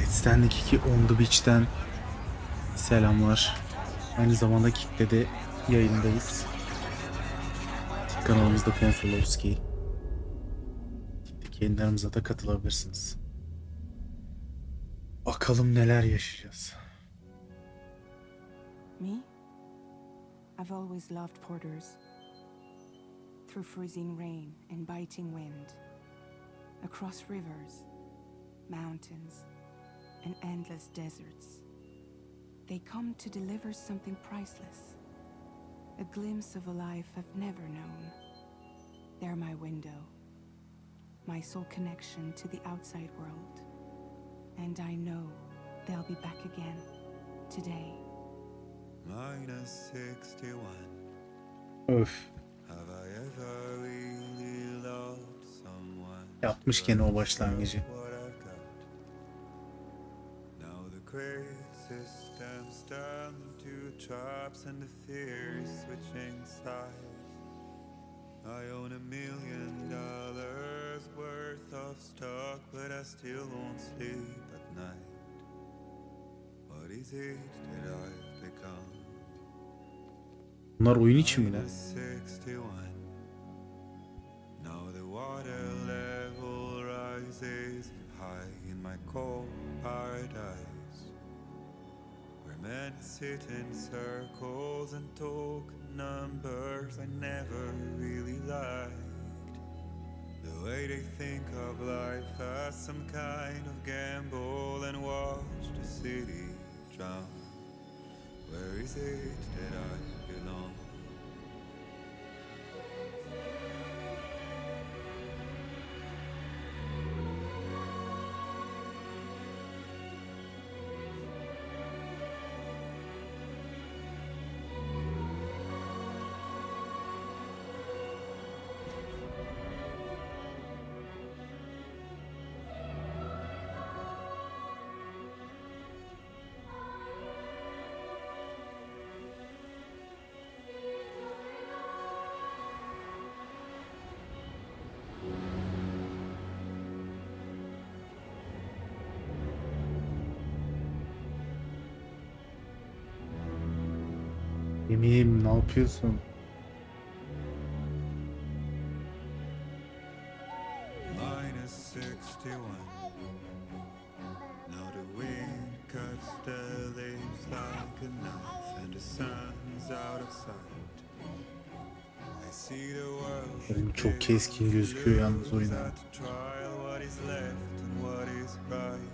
Death Stranding 2 On The Beach'ten selamlar. Aynı zamanda Kick'te de yayındayız. Kanalımızda Konsolowski. Kick'teki yayınlarımıza da katılabilirsiniz. Bakalım neler yaşayacağız. Me? I've always loved porters. Through freezing rain and biting wind. Across rivers, mountains, and endless deserts. They come to deliver something priceless. A glimpse of a life I've never known. They're my window. My sole connection to the outside world. And I know they'll be back again. Today. -61. Öf. Have I ever really loved someone? Yapmış gene o başlangıcı. What I've got. Now the crazy system stands to traps and the fear is switching sides. I own $1 million worth of stock, but I still won't sleep at night. What is it that I've become? Bunlar oyun için mi lan? -61. Now the water level rises high in my cold paradise, where men sit in circles and talk numbers I never really liked. The way they think of life as some kind of gamble and watch the city drown. Where is it that I belong? Yemeğim, ne yapıyorsun? -61. Now the wind cuts the leaves like a knife, and the sun is out of sight. I see the world. Oyun çok keskin gözüküyor yalnız oyunda. What is left and what is right.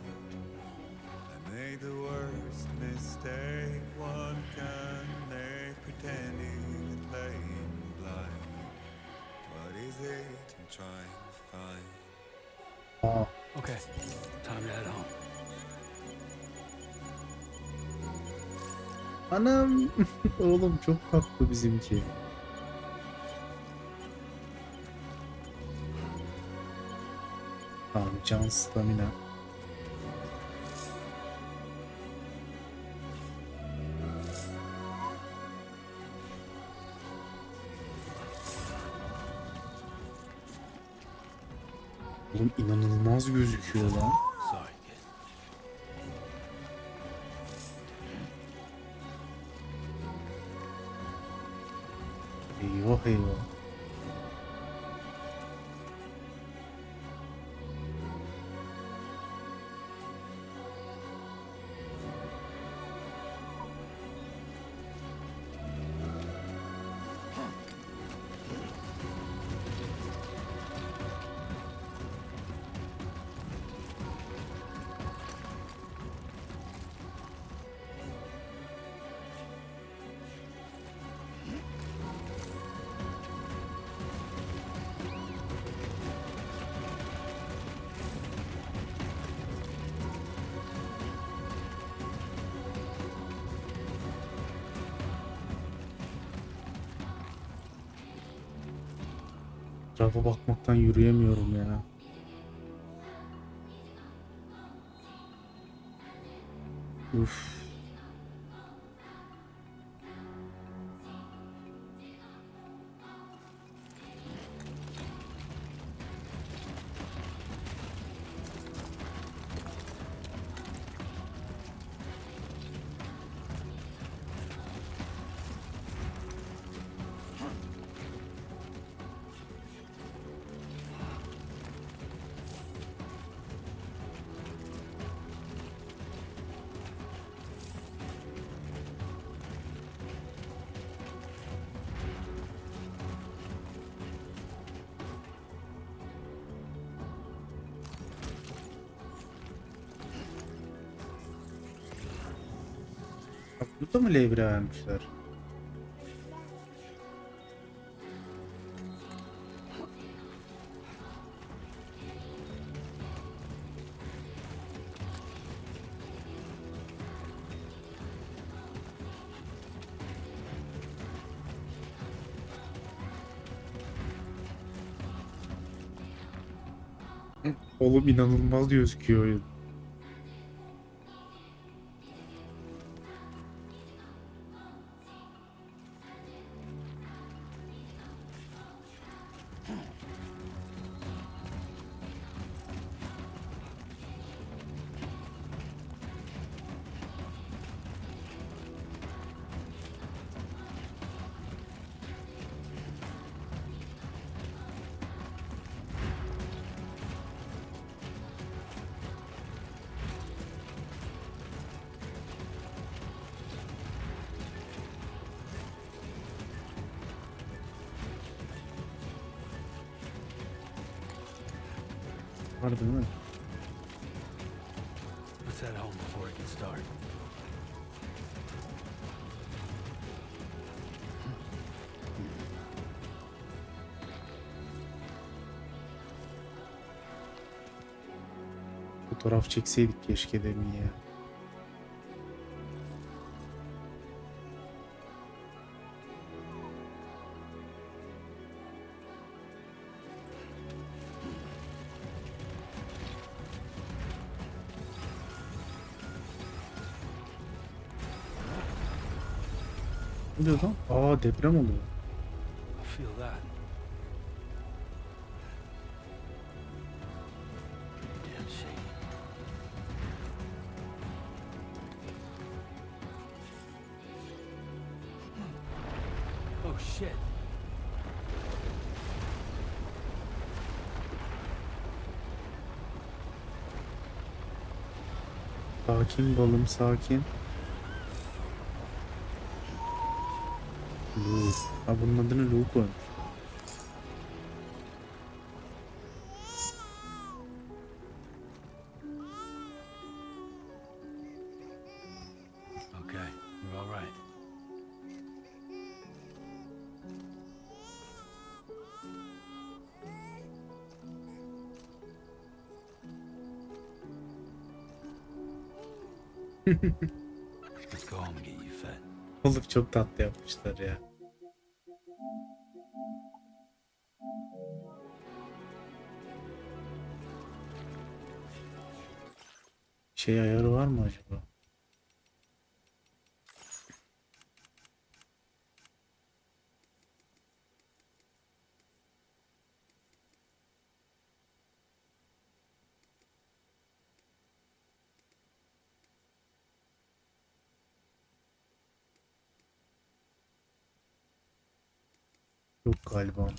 I made the worst mistake one can make, pretending and playing blind. What is it I'm trying to find? Aa, Okay, time to head home. anam. Oğlum çok tatlı bizimki. Tamam, can stamina. Oğlum inanılmaz gözüküyor lan. Sorry, kid. Eyvah eyvah. Etrafa bakmaktan yürüyemiyorum ya. Uf. Burada mı L1'e vermişler? Oğlum inanılmaz gözüküyor oyun. Var değil mi? Let's head home before it gets dark. Fotoğraf çekseydik keşke demin ya. Ne oluyor lan? Aa, deprem oluyor. I feel that. Damn shaky. Oh shit. Sakin balım, sakin. Luke. Ha, bunun adını Luke koymuş. Okay, you're all right. Let's go home and get you fed. Oğlum çok tatlı yapmışlar ya. Şey ayarı var mı acaba? Yok galiba onlar.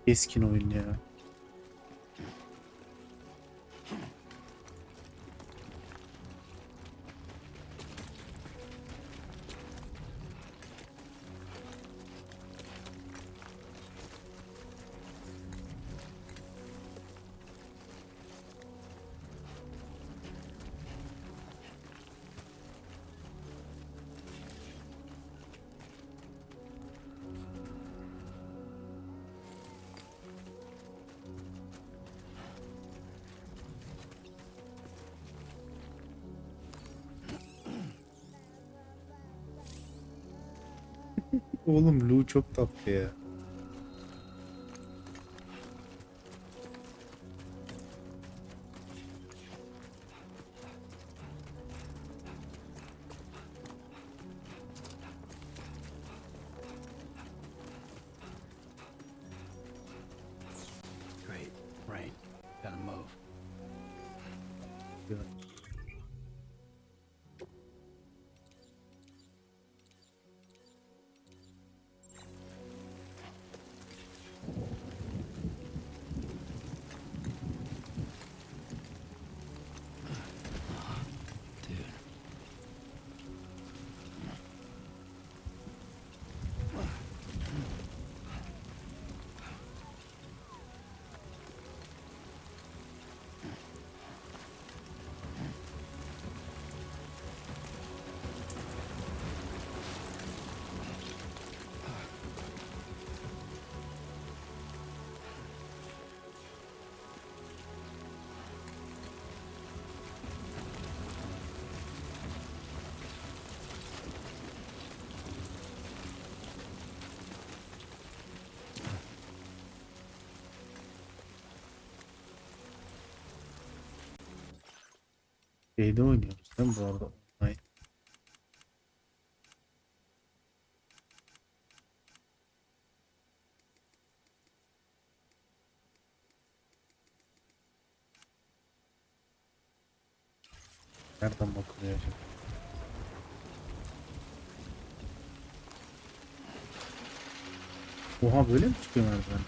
Keskin oyun ya. Oğlum Lu çok tatlı ya. çıkıyor. Dude. Şeyde oynuyoruz değil mi bu arada? Online. Nereden bakılıyor acaba? Oha, böyle mi çıkıyor merdiven?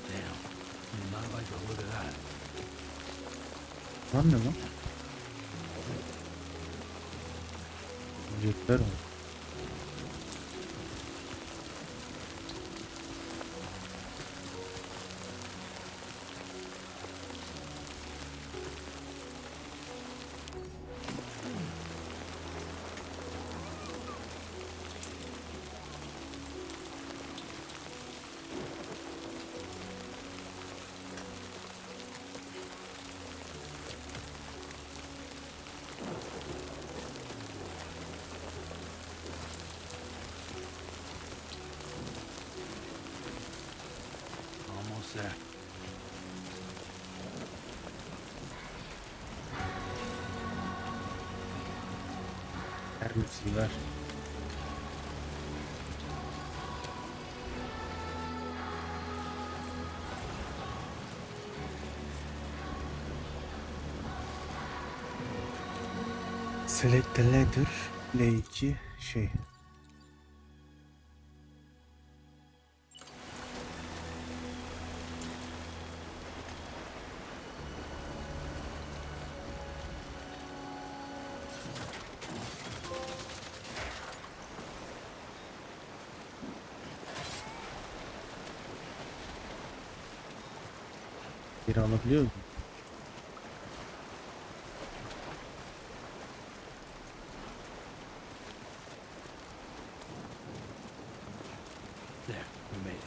Damn. Not like a look at that. Lan ne lan? Yiyecekler mi? Almost there. Her müziği ver. Select the letter. L2 şey. Geri alabiliyor muyum? There, we made it.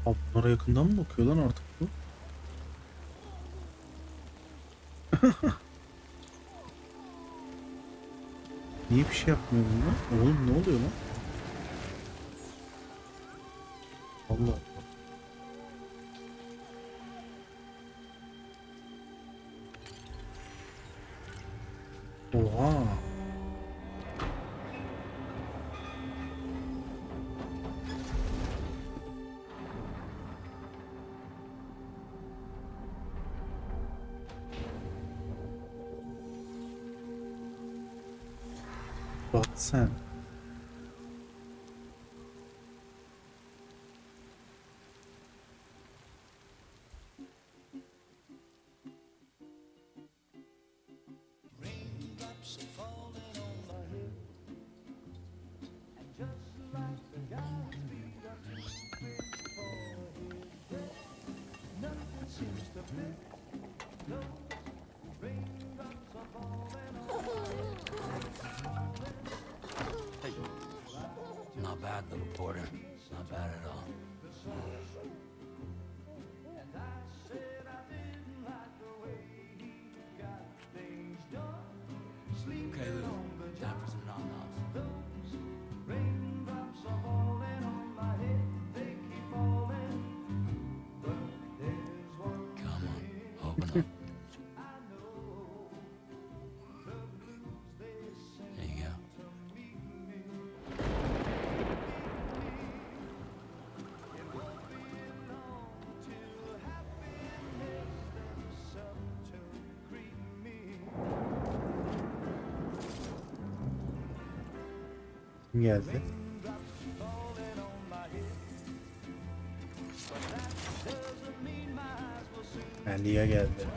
Abi bunlara yakından mı bakıyor lan artık bu? Niye bir şey yapmıyor bunlar? Oğlum ne oluyor lan? Allah Allah. Oha. Bak sen. Hey. Not bad, little porter. Not bad at all. Okay, Lou. Time for some nom-noms. Come on, open up. There you go. Kim geldi? Ali'ye geldi.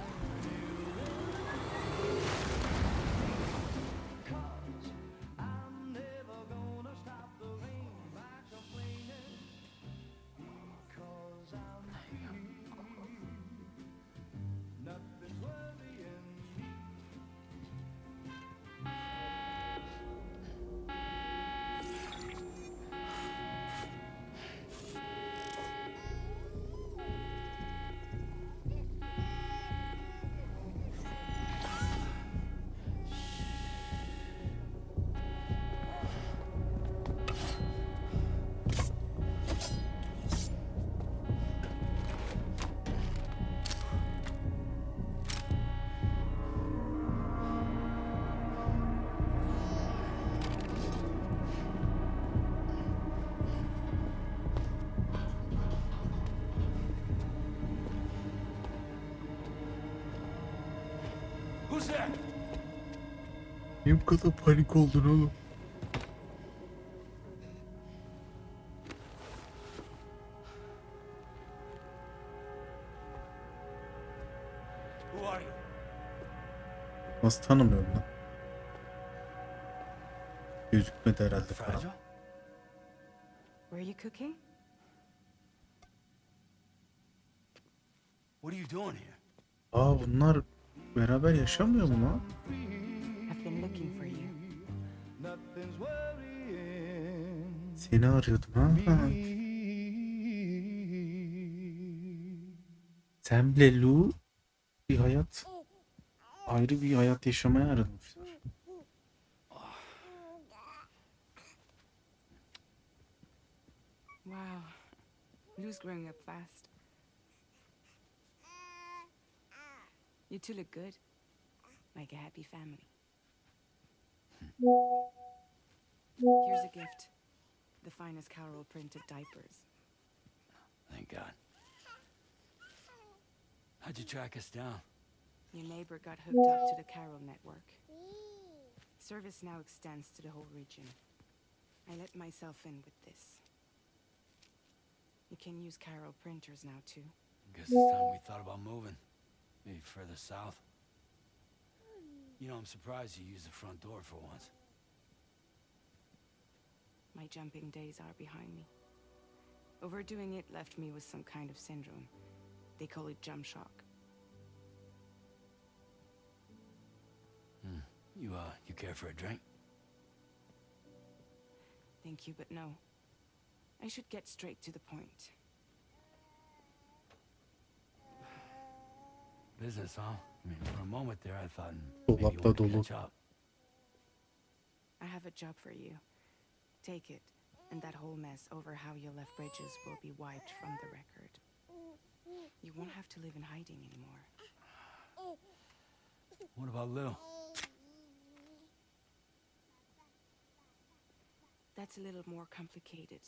Who's there? Niye bu kadar panik oldun oğlum? Who are you? Nasıl tanımıyorum lan? Gözükmedi herhalde falan. Fragile? Were you cooking? What are you doing here? Aa bunlar beraber yaşamıyor mu lan? I've been looking for you. Seni arıyordum ha. Sen bile Lu bir hayat, ayrı bir hayat yaşamaya aramışlar. Wow. Lou's growing up fast. You two look good. Like a happy family. Here's a gift. The finest Carol printed diapers. Thank God. How'd you track us down? Your neighbor got hooked up to the Carol network. Service now extends to the whole region. I let myself in with this. You can use Carol printers now too. Guess it's time we thought about moving. Maybe further south. You know, I'm surprised you used the front door for once. My jumping days are behind me. Overdoing it left me with some kind of syndrome. They call it jump shock. You care for a drink? Thank you, but no. I should get straight to the point. Business, huh? I mean, for a moment there, I thought maybe you Dolapta wanted to dolu. catch up. I have a job for you. Take it, and that whole mess over how you left bridges will be wiped from the record. You won't have to live in hiding anymore. What about Lou? That's a little more complicated.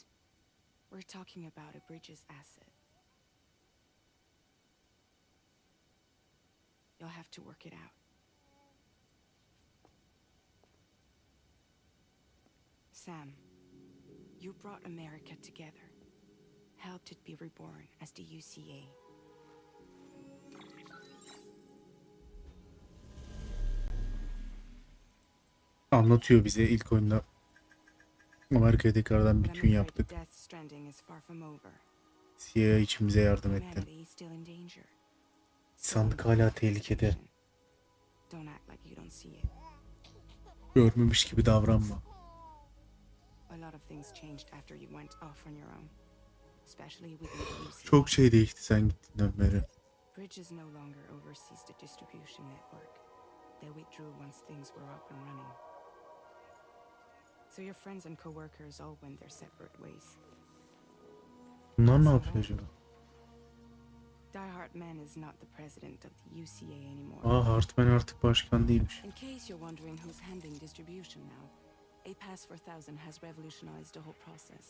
We're talking about a bridges asset. You'll have to work it out. Sam, you brought America together, helped it be reborn as the UCA. Anlatıyor bize ilk oyunda. Amerika'ya tekrardan But I'm bütün afraid yaptık. Death Stranding is far from over. CIA için bize yardım ettin. Humanity is still in danger. İnsanlık hala tehlikede. Don't act like you don't see it. Görmemiş gibi davranma. A lot of things changed after you went off on your own, especially within the UCA. Çok şey değişti sen gittiğinden beri. Bridges no longer oversees the distribution network. They withdrew once things were up and running. So your friends and co-workers all went their separate ways. Bunlar ne yapıyor acaba? Die Hartman is not the president of the UCA anymore. Hartman artık başkan değilmiş. In case you're wondering who's handling distribution now, A Pass for 1000 has revolutionized the whole process.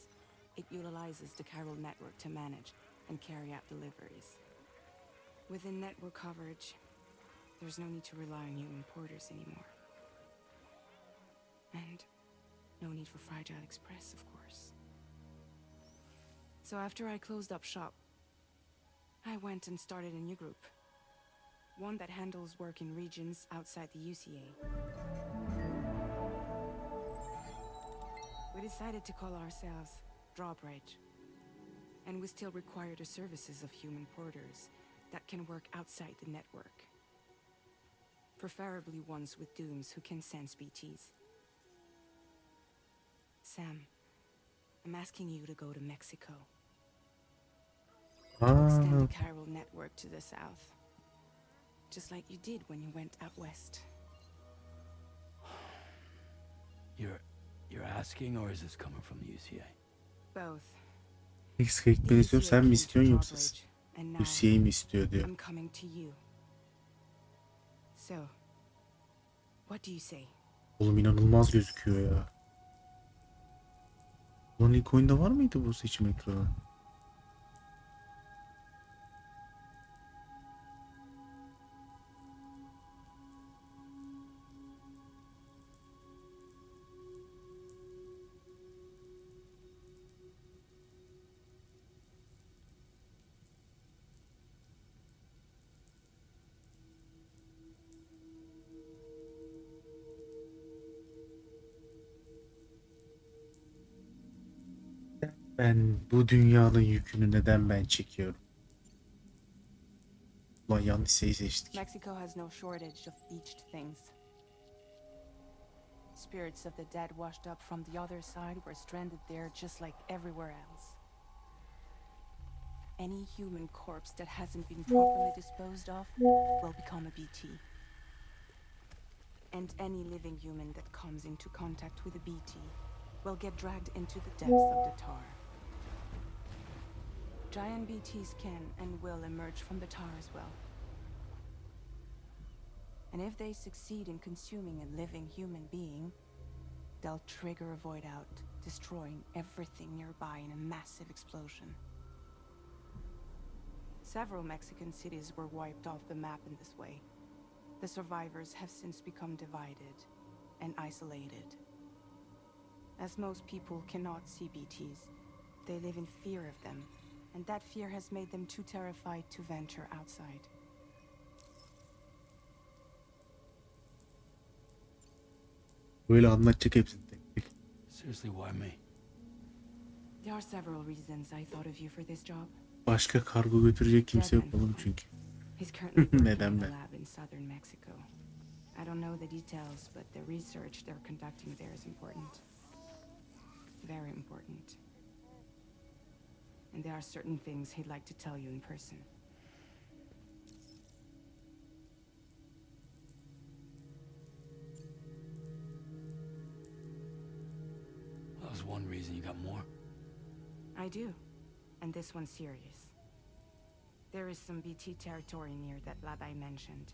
It utilizes the Chiral network to manage and carry out deliveries. Within network coverage, there's no need to rely on human porters anymore. And no need for Fragile Express, of course. So after I closed up shop, I went and started a new group. One that handles work in regions outside the UCA. We decided to call ourselves Drawbridge. And we still require the services of human porters that can work outside the network. Preferably ones with dooms who can sense BTs. Sam, I'm asking you to go to Mexico. Extend the chiral network to the south. Just like you did when you went out west. You're asking, or is this coming from the UCA? Both. Meksika'ya gitmeni istiyorum. Sen mi istiyorsun yoksa UCA mi istiyor diyor. I'm coming to you. So, what do you say? Oğlum inanılmaz gözüküyor ya. Ulan ilk oyunda var mıydı bu seçim ekranı? Ben bu dünyanın yükünü neden ben çekiyorum? Ulan yanlış şeyi seçtik. Mexico has no shortage of beached things. Spirits of the dead washed up from the other side were stranded there just like everywhere else. Any human corpse that hasn't been properly disposed of will become a BT. And any living human that comes into contact with a BT will get dragged into the depths of the tar. Giant BTs can and will emerge from the tar as well. And if they succeed in consuming a living human being, they'll trigger a void out, destroying everything nearby in a massive explosion. Several Mexican cities were wiped off the map in this way. The survivors have since become divided and isolated. As most people cannot see BTs, they live in fear of them, and that fear has made them too terrified to venture outside. Böyle anlatacak hepsini tek tek. Seriously, why me? There are several reasons I thought of you for this job. Başka kargo götürecek kimse yok oğlum çünkü. He's currently working Neden in a ben? lab in southern Mexico. I don't know the details, but the research they're conducting there is important. Very important. And there are certain things he'd like to tell you in person. one reason. You got more? I do, and this one's serious. There is some BT territory near that lab I mentioned.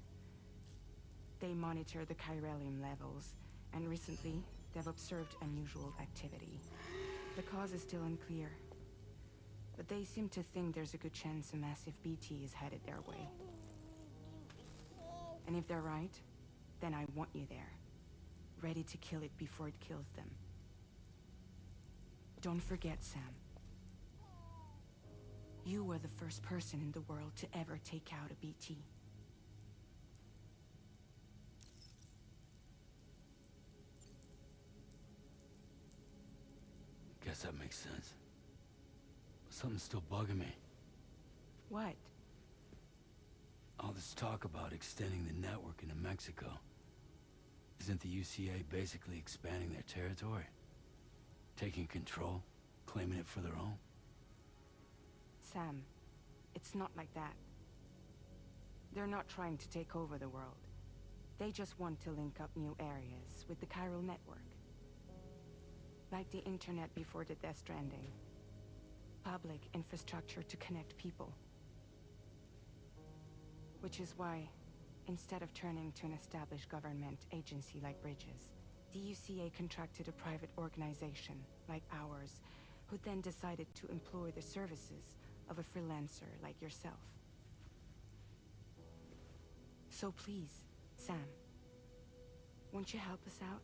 They monitor the chiralium levels, and recently they've observed unusual activity. The cause is still unclear, but they seem to think there's a good chance a massive BT is headed their way. And if they're right, then I want you there, ready to kill it before it kills them. Don't forget, Sam. You were the first person in the world to ever take out a BT. Guess that makes sense. Something's still bugging me. What? All this talk about extending the network into Mexico. Isn't the UCA basically expanding their territory? Taking control, claiming it for their own? Sam, it's not like that. They're not trying to take over the world. They just want to link up new areas with the chiral network. Like the internet before the Death Stranding. Public infrastructure to connect people. Which is why, instead of turning to an established government agency like Bridges, the UCA contracted a private organization, like ours, who then decided to employ the services of a freelancer like yourself. So please, Sam, won't you help us out?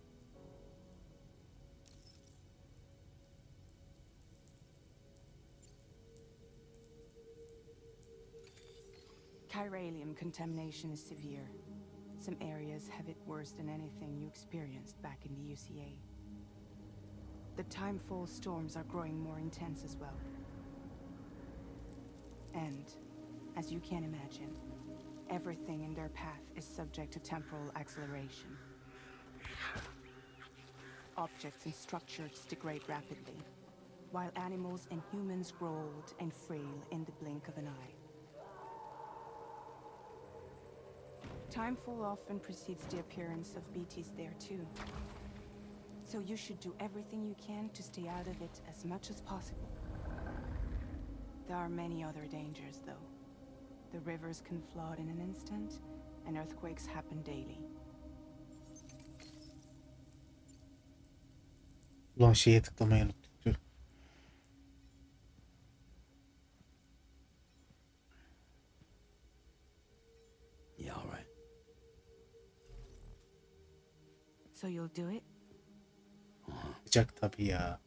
Chiralium contamination is severe. Some areas have it worse than anything you experienced back in the UCA. The timefall storms are growing more intense as well. And, as you can imagine, everything in their path is subject to temporal acceleration. Objects and structures degrade rapidly, while animals and humans grow old and frail in the blink of an eye. Timefall often precedes the appearance of BTs there too. So you should do everything you can to stay out of it as much as possible. There are many other dangers though. The rivers can flood in an instant, and earthquakes happen daily. Ulan şeye tıklamayı unuttuk. Dur. Yeah, all right. So you'll do it? Sıcak tabii ya.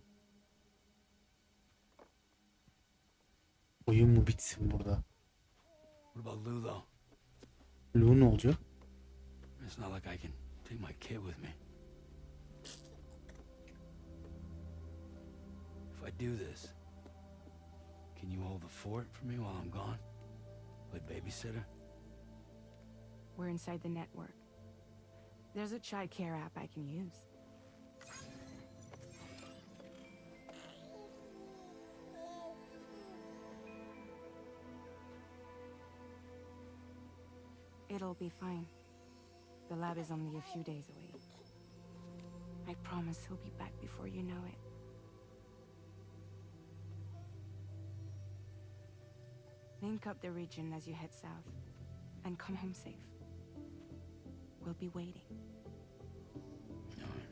Oyun mu bitsin burada? What about Lou, though? Lou ne olacak? It's not like I can take my kid with me. If I do this, can you hold the fort for me while I'm gone? Play babysitter? We're inside the network. There's a child care app I can use. It'll be fine. The lab is only a few days away. I promise he'll be back before you know it. Link up the region as you head south, and come home safe. We'll be waiting. All right.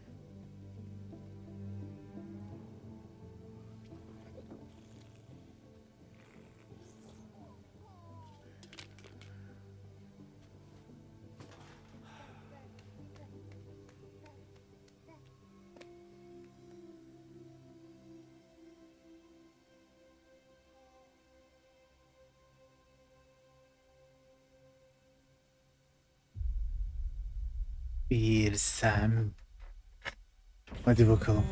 Bir Sam. Hadi bakalım.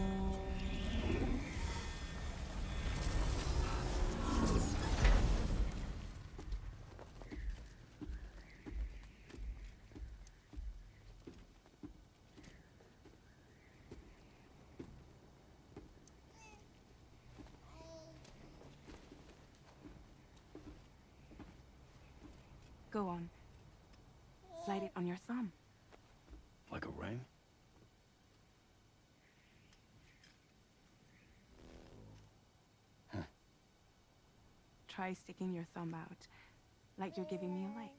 Go on. Slide it on your thumb. Like a ring? try sticking your thumb out, like you're giving me a like.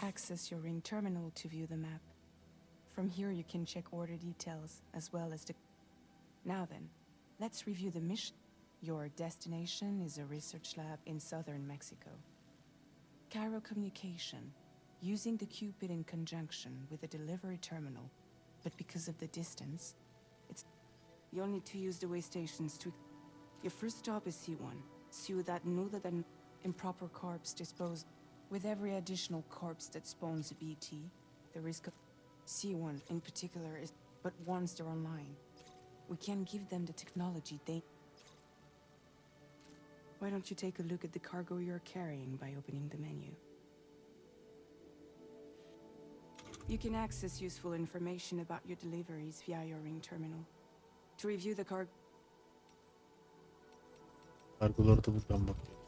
Access your ring terminal to view the map. From here you can check order details as well as the... Now then, let's review the mission. Your destination is a research lab in southern Mexico. Cairo communication, using the Cupid in conjunction with a delivery terminal. But because of the distance, you'll need to use the way stations to... Your first stop is C1. Ciudad Nuda than improper corpse disposed. With every additional corpse that spawns a BT, the risk of C1 in particular is... But once they're online, we can give them the technology they... Why don't you take a look at the cargo you're carrying by opening the menu? You can access useful information about your deliveries via your ring terminal. To review the cargo... Kargoları da buradan bakıyoruz.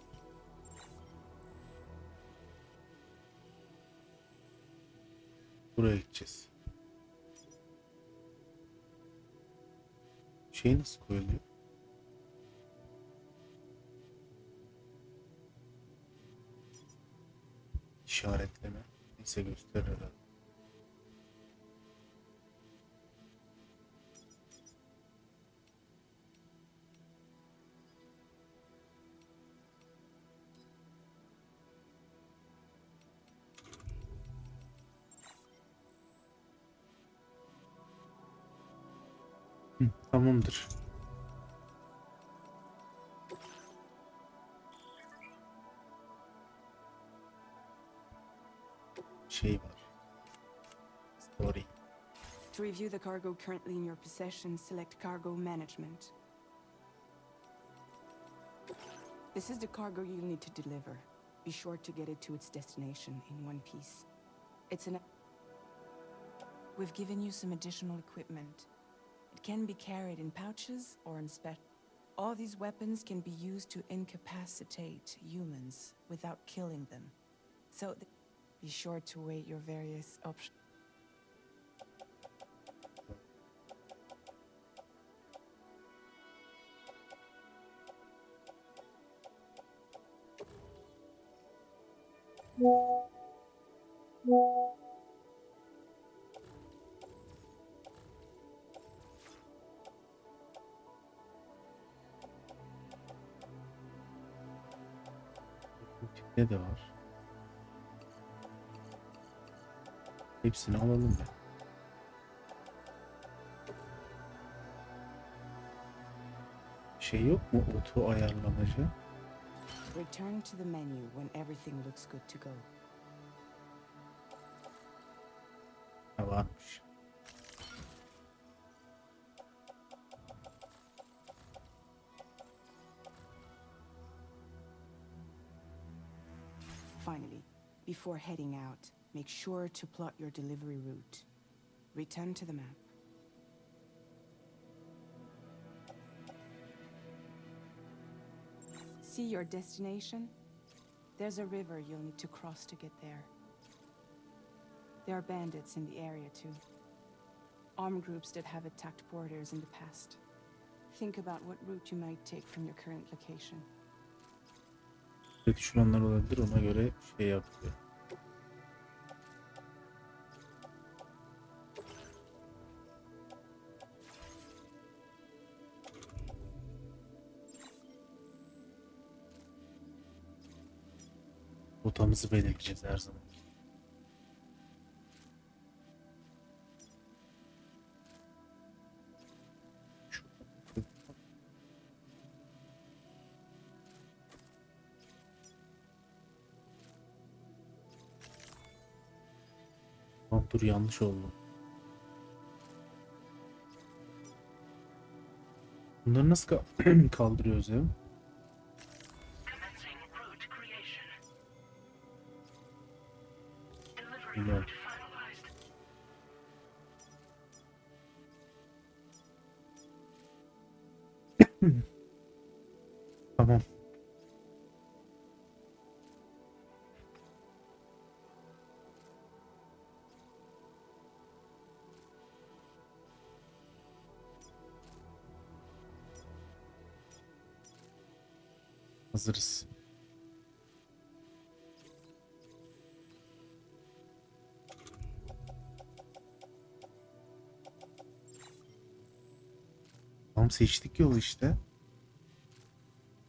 Buraya gideceğiz. Şey nasıl koyuluyor? İşaretleme. Neyse gösterir herhalde. Tamamdır. Şey var. Story. To review the cargo currently in your possession, select Cargo Management. This is the cargo you'll need to deliver. Be sure to get it to its destination in one piece. We've given you some additional equipment. It can be carried in pouches or in All these weapons can be used to incapacitate humans without killing them. So be sure to weigh your various options. Ne de var? Hepsini alalım ya. Şey yok mu oto ayarlamacı? Return to the menu when everything looks good to go. Ha, varmış. Finally, before heading out, make sure to plot your delivery route. Return to the map. See your destination? There's a river you'll need to cross to get there. There are bandits in the area too. Armed groups that have attacked borders in the past. Think about what route you might take from your current location. Düşmanlar olabilir, ona göre şey yapıyor. Rotamızı belirleyeceğiz her zaman. Dur, yanlış oldu. Bunları nasıl kaldırıyoruz ya? Bilmiyorum. Tamam. Hazırız. Tam seçtik yolu işte.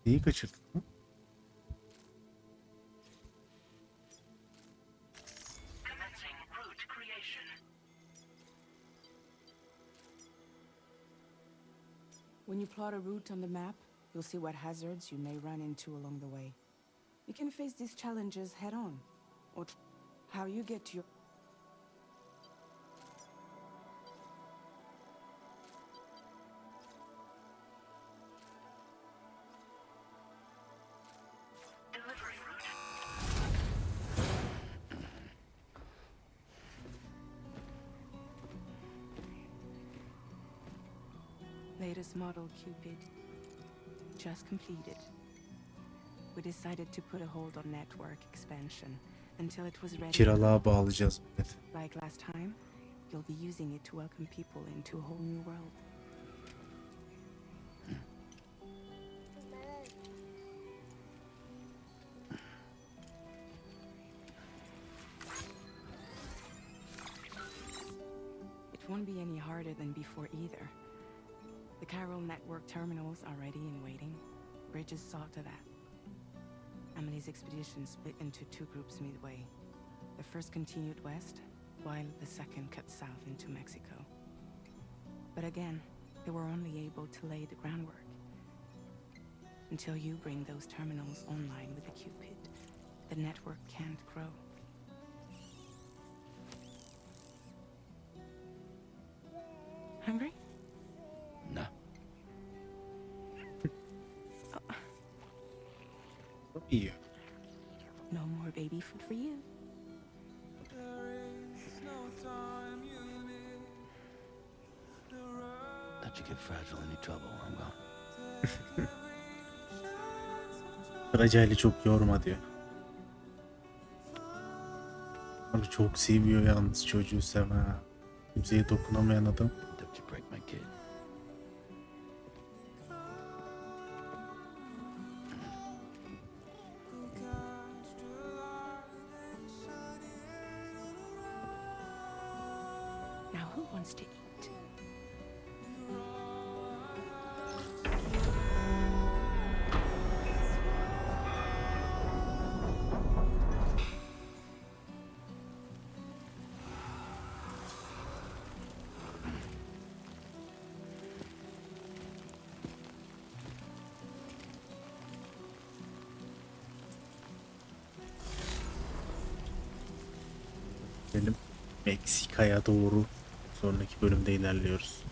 Neyi kaçırdık mı? When you plot a route on the map, you'll see what hazards you may run into along the way. You can face these challenges head on, or how you get to your... Latest model Cupid just completed. We decided to put a hold on network expansion until it was ready. Kiralığa bağlayacağız. Evet. Like last time, you'll be using it to welcome people into a whole new world. It won't be any harder than before either. The Carol network terminals are ready and waiting. Bridges saw to that. Emily's expedition split into two groups midway. The first continued west, while the second cut south into Mexico. But again, they were only able to lay the groundwork. Until you bring those terminals online with the Cupid, the network can't grow. Hungry? No. Çok iyi. No more baby food for you. Let you get fragile, any trouble, I'm gone. Racayla çok yorma diyor. Abi çok seviyor yalnız çocuğu Sema. Kimseye dokunamayan adam. Don't you break my kid. Now who wants to eat? Benim Meksika'ya doğru sonraki bölümde ilerliyoruz.